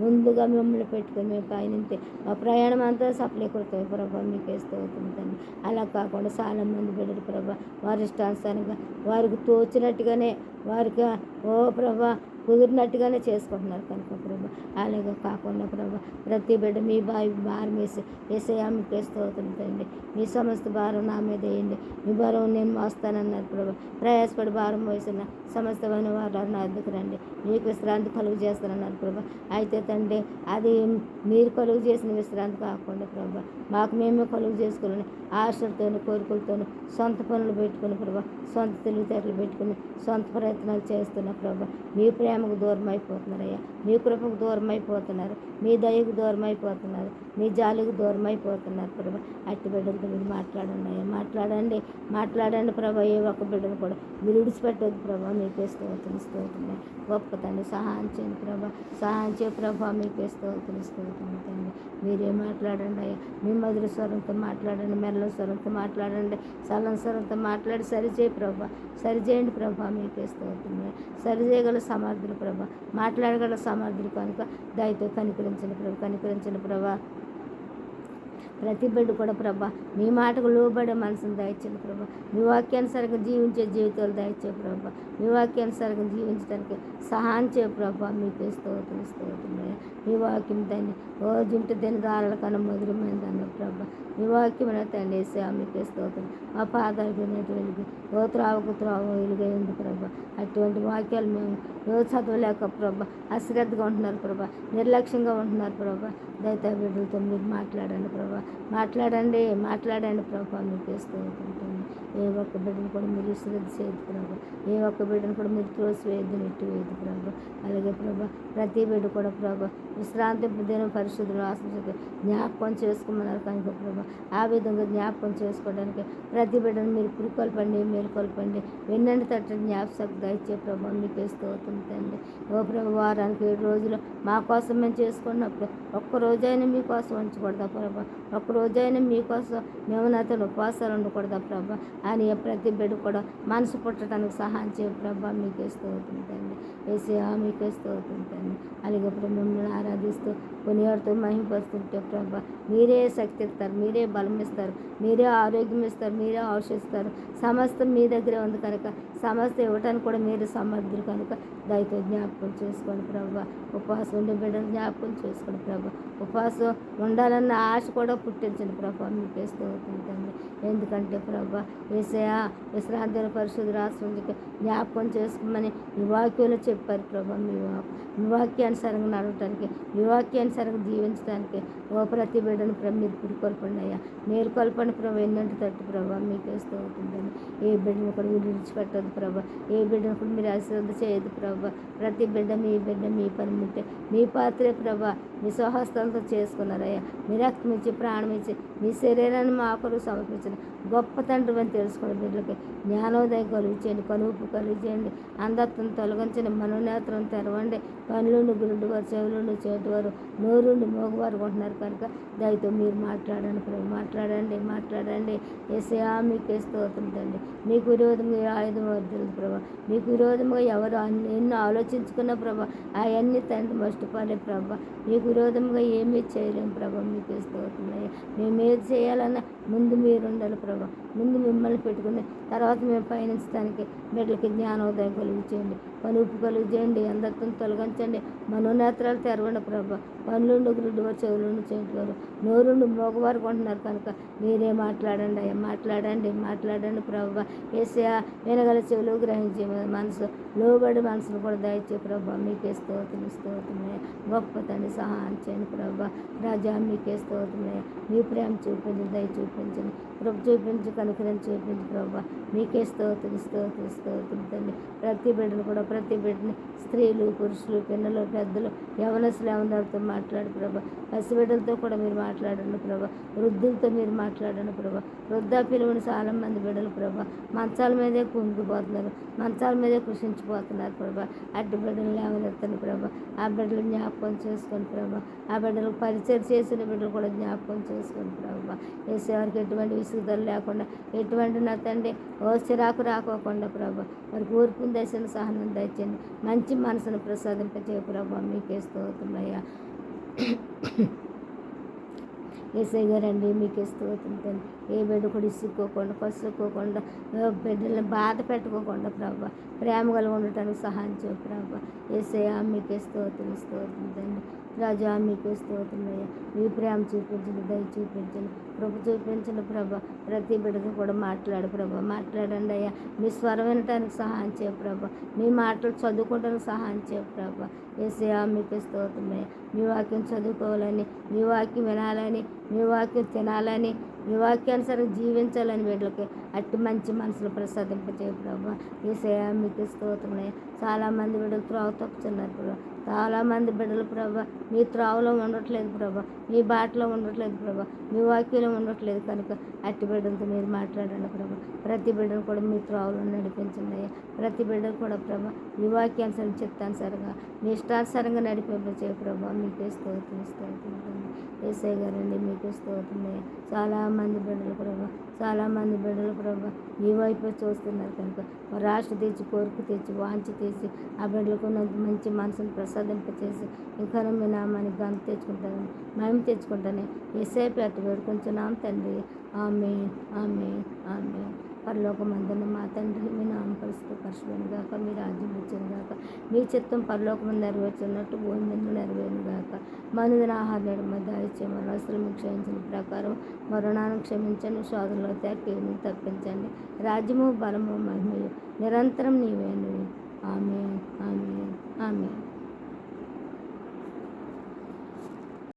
ముందుగా మిమ్మల్ని పెట్టుకుని మేము పయనింతే మా ప్రయాణం అంతా సఫలీకృతమే ప్రభా. మీకే స్తోత్రం తండ్రి. అలా కాకుండా చాలా మంది బిడ్డలు ప్రభా వారి ఇష్టానుసారంగా వారికి తోచినట్టుగానే వారికి ఓ ప్రభా కుదిరినట్టుగానే చేసుకుంటున్నారు కనుక ప్రభా, అలాగే కాకుండా ప్రభా ప్రతి బిడ్డ మీ భారం వేసి ఏసయ్యా మీకే స్తోత్రం తండ్రి. మీ సమస్త భారం నా మీద వేయండి, మీ భారం నేను మోస్తానన్నారు ప్రభా. ప్రయాసపడి భారం వేసిన సమస్తమైన వారు నా వద్దకు రండి, మీకు విశ్రాంతి కలుగు చేస్తానన్నారు ప్రభా. అయితే తండ్రి అది మీరు కలుగు చేసిన విశ్రాంతి కాకుండా ప్రభా మాకు మేమే కలుగు చేసుకుని ఆశలతోని కోరికలతోని సొంత పనులు పెట్టుకుని ప్రభా, సొంత తెలివితేటలు పెట్టుకుని సొంత ప్రయత్నాలు చేస్తున్న ప్రభా మీ ప్రేమకు దూరం అయిపోతున్నారయ్యా, మీ కృపకు దూరం అయిపోతున్నారు, మీ దయకు దూరం అయిపోతున్నారు, మీ జాలికి దూరం అయిపోతున్నారు ప్రభా. అట్టి బిడ్డలతో మీరు మాట్లాడండి అయ్యా, మాట్లాడండి ప్రభా. ఏ ఒక్క బిడ్డను కూడా మీరు విడిచిపెట్టవద్దు ప్రభా. మీకే స్తోత్రం గొప్ప తండ్రి. సహాయం చేయండి ప్రభా, సహాయం చేయ ప్రభా. మీకే స్తోత్రం తండ్రి. మీరే మాట్లాడండి అయ్యా, మీ మధుర స్వరంతో మాట్లాడండి, మెల్ల స్వరంతో మాట్లాడండి, సరళ స్వరంతో మాట్లాడి సరిచేయి ప్రభా, సరిచేయండి ప్రభా. మీకే స్తోత్రం. సరిచేయగల సమర్థులు ప్రభా, మాట్లాడగల సమర్థులు కనుక దయతో కనికరించిన ప్రభా. ప్రతి బిడ్డ కూడా ప్రభా మీ మాటకు లోబడే మనసును దయచేయండి ప్రభా. మీ వాక్యానుసారంగా జీవించే జీవితాలు దయచేయ ప్రభా. మీ వాక్యానుసారంగా జీవించడానికి సహాయం చేయ ప్రభా. మీకే స్తోత్రం. మీ వాక్యం తండ్రి ఓ జుంటు తిని దారాల కన్నా మధురమైంది అన్న ప్రభా. మీ వాక్యం తండ్రి వేసా మీకే స్తోత్రం. మా పాదాలకు వెలుగు ఓ త్రావకు వెలుగై ఉంది ప్రభా. అటువంటి వాక్యాలు మేము చదవలేక ప్రభా అశ్రద్ధగా ఉంటున్నారు ప్రభా, నిర్లక్ష్యంగా ఉంటున్నారు ప్రభా. దయతో బిడ్డలతో మీరు మాట్లాడండి ప్రభా, మాట్లాడండి ప్రభా. మీకే స్తోత్రం. ఏ ఒక్క బిడ్డను కూడా మీరు శ్రద్ధ చేయదు ప్రభా, ఏ ఒక్క బిడ్డను కూడా మీరు త్రోసివేయద్దు, నెట్టివేయద్దు ప్రభా. అలాగే ప్రభా ప్రతి బిడ్డ కూడా ప్రభా విశ్రాంతి దినం పరిశుద్ధులు ఆశించదు జ్ఞాపకం చేసుకోమన్నారు కనుక ప్రభా. ఆ విధంగా జ్ఞాపకం చేసుకోవడానికి ప్రతి బిడ్డను మీరు పురుకొల్పండి, మేలుకొల్పండి, వెన్నండి తట్టు జ్ఞాపశక్తి దయచే ప్రభా. మీకే స్తోత్రం తండ్రి. ఓ ప్రభు వారానికి 7 రోజులు మా కోసం మేము చేసుకున్నప్పుడు ఒక్కరోజైనా మీకోసం ఉంచకూడదా ప్రభా, ఒక్కరోజైనా మీకోసం మేము నాతో ఉపవాసాలు ఉండకూడదా ప్రభా అని ప్రతి బిడ్డ కూడా మనసు పుట్టడానికి సహాయం చేయ ప్రభా. మీకే స్తోత్రం తండ్రి. ఏసయ్యా మీకే స్తోత్రం తండ్రి. అలాగే ప్రభు మిమ్మల్ని ఆరాధిస్తూ కొనియాడుతూ మహిమపరుస్తుంటే ప్రభా మీరే శక్తి ఇస్తారు, మీరే బలం ఇస్తారు, మీరే ఆరోగ్యం ఇస్తారు, మీరే ఔషధిస్తారు. సమస్తం మీ దగ్గరే ఉంది కనుక సమస్త ఇవ్వటానికి కూడా మీరు సమర్థులు కనుక దయతో జ్ఞాపకం చేసుకోండి ప్రభా. ఉపవాసం ఉండే బిడ్డను జ్ఞాపకం చేసుకోండి ప్రభా. ఉపవాసం ఉండాలన్న ఆశ కూడా పుట్టించండి ప్రభా. మీకే స్తోత్రం తండ్రి. ఎందుకంటే ప్రభా యేసయ్యా విశ్రాంతి పరిశుద్ధ రాష్ట్రానికి జ్ఞాపకం చేసుకోమని మీ వాక్యంలో చెప్పారు ప్రభా. మీ వాక్యానుసారంగా నడవటానికి, మీ వాక్యానుసారంగా జీవించడానికి ఓ ప్రతి బిడ్డను మీరు పురుకొల్పండి అయ్యా, మీరు కొల్పండి ప్రభా. ఎన్నంటి తట్టు ప్రభా. మీకే స్తోత్రం. ఏ బిడ్డను కూడా మీరు విడిచిపెట్టదు ప్రభా, ఏ బిడ్డను కూడా మీరు అశ్రద్ధ చేయదు ప్రభా. ప్రతి బిడ్డ మీ పని ముట్టే మీ పాత్రే ప్రభా. మీ స్వహస్తంతో చేసుకున్నారయ్యా, మీ రక్తం ఇచ్చి ప్రాణం ఇచ్చి మీ శరీరాన్ని మా కొరకు సమర్పించిన గొప్ప తండ్రి అని తెలుసుకున్న బిడ్డలకి జ్ఞానోదయం కలుగుచేయండి, కనుపు కలుగుచేయండి, అంధత్వం తొలగించండి, మనోనేత్రం తెరవండి. కళ్ళుండి గురుడువారు, చెవులుండి చేటువారు, నోరుండి మోగువారు కొంటున్నారు కనుక దయతో మీరు మాట్లాడండి ప్రభు. మాట్లాడండి. యేసయ్యా మీకే స్తోత్రం తండ్రి. మీకు విరోధంగా ఆయుధం వర్ధలు ప్రభా, మీకు విరోధంగా ఎవరు ఎన్నో ఆలోచించుకున్న ప్రభా అవన్నీ తండ్రి మస్టుపాలే ప్రభా. మీకు విరోధంగా ఏమీ చేయలేము ప్రభా. మీకే స్తోత్రం. మేము ఏది చేయాలన్నా ముందు మీరు ఉండాలి ప్రభా, ముందు మిమ్మల్ని పెట్టుకుని తర్వాత మేము పయనించడానికి బిడ్డలకి జ్ఞానోదయం కలుగుచేయండి, కనుపు కలుగుచేయండి, అందత్వం తొలగించండి, మనోనేత్రాలు తెరవండి ప్రభా. పనులుండి గురుడువారు, చెవులుండి చేటువారు, నోరుండి మోగవారు కొంటున్నారు కనుక మీరే మాట్లాడండి అయ్యా, మాట్లాడండి ప్రభా. యేసయ్యా వినగల చెవులు గ్రహించే మనసు లోబడి మనసును కూడా దయచే ప్రభా. మీకే స్తోత్రమే. గొప్ప తండ్రి సహాయం చేయండి ప్రభా. రాజా మీకే స్తోత్రమే. మీ ప్రేమ చూపించి దయ చూపించండి, కృప చూపించి కనుకరం చూపించి ప్రభా. మీకే స్తోత్రం తండ్రి. ప్రతి బిడ్డని స్త్రీలు, పురుషులు, పిల్లలు, పెద్దలు, యవనస్తులు ఎవరితో మాట్లాడు ప్రభా. పసిబిడ్డలతో కూడా మీరు మాట్లాడండి ప్రభా. వృద్ధులతో మీరు మాట్లాడండి ప్రభా. వృద్ధాప్యులు చాలా మంది బిడ్డలు ప్రభా మంచాల మీదే కుంగిపోతున్నారు, మంచాల మీదే కృషించిపోతున్నారు ప్రభా. అట్టి బిడ్డలు లేవనెత్తండి ప్రభా. ఆ బిడ్డలు జ్ఞాపకం చేసుకోండి ప్రభా. ఆ బిడ్డలకు పరిచయం చేసిన బిడ్డలు కూడా జ్ఞాపకం చేసుకోండి ప్రభా. వేసేవారికి ఎటువంటి విసుగుదలు లేకుండా, ఎటువంటి నా తండ్రి చిరాకు రాకోకుండా ప్రభా వారికి ఓర్పుని దశను సహనం దయచండి, మంచి మనసును ప్రసాదింపచే ప్రభా. మీకే స్తోత్రమయ్యా. ఏసై గారండి మీకు స్తోత్రం తండ్రి. ఏ బిడ్డ కూడా ఇసుక్కోకుండా కసుక్కోకుండా బిడ్డల్ని బాధ పెట్టుకోకుండా ప్రభా ప్రేమ కలిగి ఉండటానికి సహాయం చేయ ప్రభా. ఏసయ్యా మీకే స్తోత్రం తండ్రి. రాజా మీకే స్తోత్రం అయ్యా. మీ ప్రేమ చూపించండి, దయ చూపించండి, కృప చూపించండి ప్రభా. ప్రతి బిడ్డతో కూడా మాట్లాడు ప్రభా, మాట్లాడండి అయ్యా. మీ స్వరం వినటానికి సహాయం చేయ ప్రభా. మీ మాటలు చదువుకోవడానికి సహాయం చేయ ప్రభా. ఏసయ్యా మీకే స్తోత్రం అయ్యా. మీ వాక్యం చదువుకోవాలని, మీ వాక్యం వినాలని, మీ వాక్యం తినాలని, మీ వాక్యానుసారం జీవించాలని వీళ్ళకి అట్టి మంచి మనసులు ప్రసాదింపచేయ ప్రభా. ఏసయ్యా మీకు స్తోత్రమయ్యా. చాలామంది బిడ్డలు త్రోవ తప్పుతున్నారు ప్రభా. చాలామంది బిడ్డలు ప్రభా మీ త్రోవలో ఉండట్లేదు ప్రభా, మీ బాటలో ఉండట్లేదు ప్రభా, మీ వాక్యంలో ఉండట్లేదు కనుక అట్టి బిడ్డలతో మీరు మాట్లాడండి ప్రభా. ప్రతి బిడ్డను కూడా మీ త్రోవలో నడిపించండి అయ్యా. ప్రతి బిడ్డలు కూడా ప్రభా మీ వాక్యానుసారం చిత్తానుసారంగా మీ ఇష్టానుసారంగా నడిపింపచేయ ప్రభా. మీకే స్తోత్రం ఏసై గారండి మీకు స్తోత్రమయ్యా. చాలామంది బిడ్డలు ప్రభా, చాలామంది బిడ్డలు ప్రభా మీ వైపు చూస్తున్నారు కనుక వారు ఆశ తెచ్చి, కోరిక తెచ్చి, వాంఛ తెచ్చి ఆ బిడ్డలకు మంచి మనసును ప్రసాదింపచేసి ఇంకా మీ నామానికి గంత తెచ్చుకుంటాను, మేము తెచ్చుకుంటాను. ఏసై పేట వేడుకుంటున్నాం తండ్రి. ఆమేన్, ఆమేన్, ఆమేన్. పరలోకమందున్న మా తండ్రి, మీ నామం పరిశుద్ధపరచబడును గాక, మీ రాజ్యం వచ్చును గాక, మీ చిత్తం పరలోకమందు నెరవేర్చున్నట్టు భూమి మీద నెరవేరును గాక. మనుదిన ఆహారం మధ్య దయచేయమని అసలు మీకు క్షమించిన ప్రకారం మరణాన్ని క్షమించండి, శోధనలో కీడును తప్పించండి. రాజ్యము, బలము, మహిమయు నిరంతరం నీవేను. ఆమేన్, ఆమేన్, ఆమేన్.